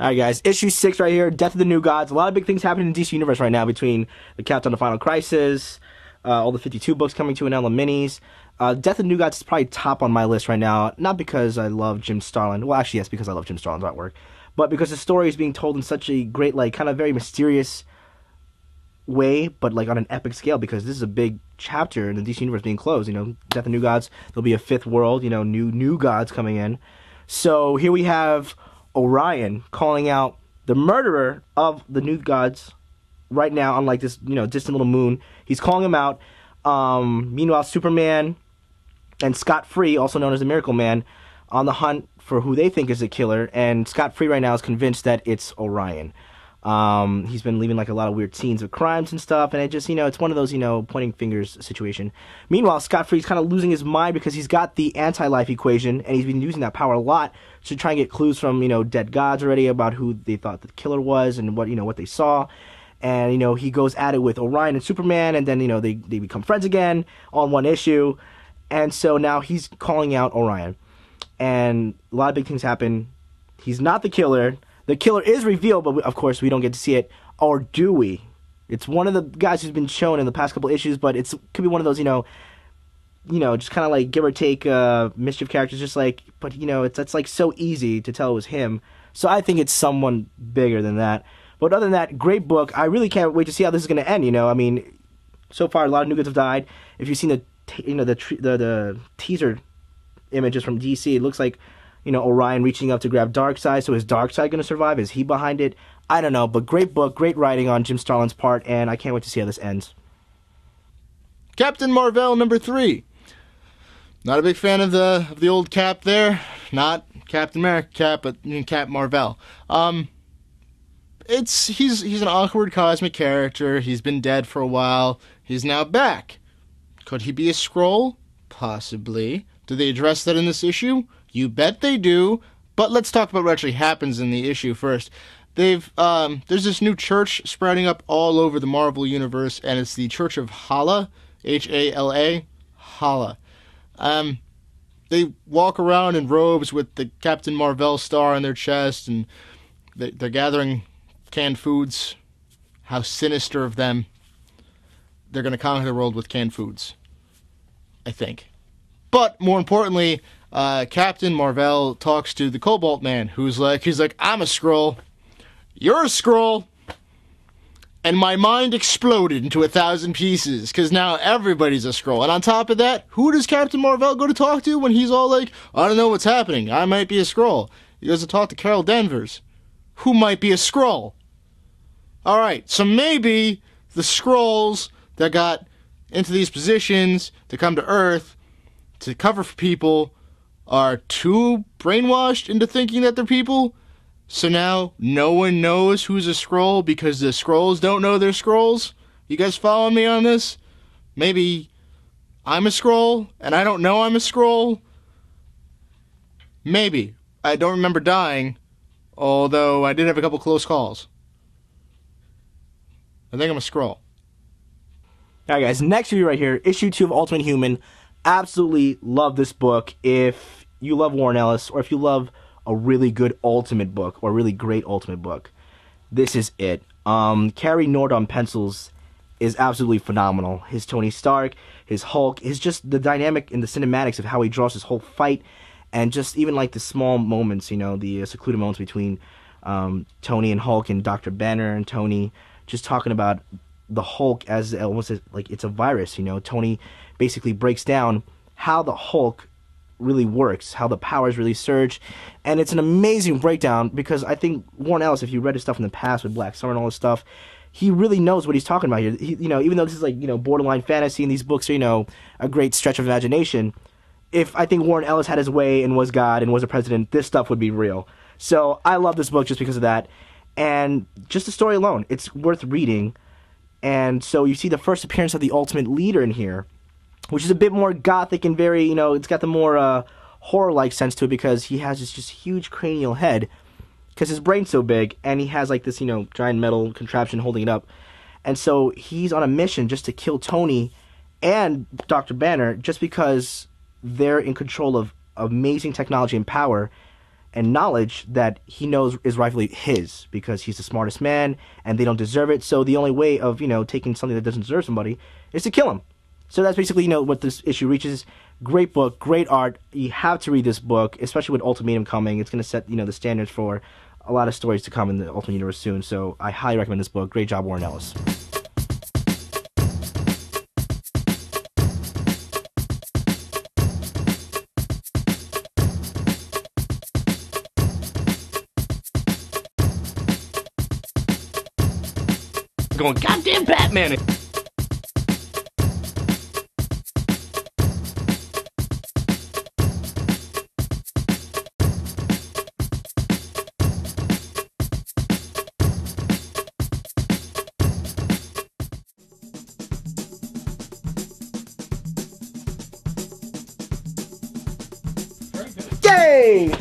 All right, guys. Issue 6 right here, Death of the New Gods. A lot of big things happening in the DC Universe right now between the Countdown to Final Crisis, all the 52 books coming to an end, the minis. Death of the New Gods is probably top on my list right now, not because I love Jim Starlin. Well, actually, yes, because I love Jim Starlin's artwork. But because the story is being told in such a great, like, kind of very mysterious way, but, like, on an epic scale, because this is a big chapter in the DC Universe being closed. You know, Death of the New Gods, there'll be a 5th world, you know, new gods coming in. So here we have Orion calling out the murderer of the new gods right now on, like, this, you know, distant little moon. He's calling him out. Meanwhile, Superman and Scott Free, also known as the Miracle Man, on the hunt for who they think is the killer. And Scott Free right now is convinced that it's Orion. He's been leaving, like, a lot of weird scenes of crimes and stuff, and it just, you know, it's one of those, you know, pointing fingers situation. Meanwhile, Scott Free's kind of losing his mind because he's got the anti-life equation, and he's been using that power a lot to try and get clues from, you know, dead gods already about who they thought the killer was and what, you know, what they saw. And, you know, he goes at it with Orion and Superman, and then, you know, they become friends again on one issue. And so now he's calling out Orion. And a lot of big things happen. He's not the killer. The killer is revealed, but of course we don't get to see it. Or do we? It's one of the guys who's been shown in the past couple issues, but it could be one of those, you know, just kind of like give or take mischief characters, just like, but, you know, it's like so easy to tell it was him. So I think it's someone bigger than that. But other than that, great book. I really can't wait to see how this is going to end, you know. I mean, so far a lot of new goods have died. If you've seen the teaser images from DC, it looks like, you know, Orion reaching up to grab Darkseid. So is Darkseid going to survive? Is he behind it? I don't know. But great book, great writing on Jim Starlin's part, and I can't wait to see how this ends. Captain Marvel #3. Not a big fan of the old Cap there. Not Captain America Cap, but Cap Marvel. He's an awkward cosmic character. He's been dead for a while. He's now back. Could he be a Skrull? Possibly. Do they address that in this issue? You bet they do. But let's talk about what actually happens in the issue first. There's this new church sprouting up all over the Marvel universe, and it's the Church of Hala, H-A-L-A, Hala. They walk around in robes with the Captain Marvel star on their chest, and they're gathering canned foods. How sinister of them. They're going to conquer the world with canned foods, I think. But more importantly, Captain Marvel talks to the Cobalt Man, he's like, I'm a Skrull. You're a Skrull. And my mind exploded into 1,000 pieces, because now everybody's a Skrull. And on top of that, who does Captain Marvel go to talk to when he's all like, I don't know what's happening, I might be a Skrull? He goes to talk to Carol Danvers, who might be a Skrull. Alright, so maybe the Skrulls that got into these positions to come to Earth to cover for people are too brainwashed into thinking that they're people. So now no one knows who's a Skrull because the Skrulls don't know they're Skrulls. You guys following me on this? Maybe I'm a Skrull and I don't know I'm a Skrull. Maybe. I don't remember dying, although I did have a couple close calls. I think I'm a Skrull. Alright guys, next review right here, issue 2 of Ultimate Human. Absolutely love this book. If you love Warren Ellis, or if you love a really good Ultimate book, or a really great Ultimate book, this is it. Cary Nord on pencils is absolutely phenomenal. His Tony Stark, his Hulk, is just the dynamic in the cinematics of how he draws this whole fight, and just even like the small moments, you know, the secluded moments between Tony and Hulk, and Dr. Banner and Tony, just talking about the Hulk as almost like it's a virus, you know. Tony basically breaks down how the Hulk really works, how the powers really surge, and it's an amazing breakdown because I think Warren Ellis, if you read his stuff in the past with Black Summer and all this stuff, he really knows what he's talking about here. He, you know, even though this is like, you know, borderline fantasy and these books are, you know, a great stretch of imagination, if I think Warren Ellis had his way and was God and was a president, this stuff would be real. So I love this book just because of that, and just the story alone, it's worth reading. And so you see the first appearance of the Ultimate Leader in here, which is a bit more gothic and very, you know, it's got the more horror-like sense to it because he has this just huge cranial head because his brain's so big, and he has like this, you know, giant metal contraption holding it up. And so he's on a mission just to kill Tony and Dr. Banner just because they're in control of amazing technology and power. and knowledge that he knows is rightfully his because he's the smartest man and they don't deserve it. So the only way of, taking something that doesn't deserve somebody is to kill him. So that's basically, what this issue reaches. Great book, great art. You have to read this book, especially with Ultimatum coming. It's going to set, the standards for a lot of stories to come in the Ultimate Universe soon. So I highly recommend this book. Great job, Warren Ellis. Going, goddamn Batman! Yay!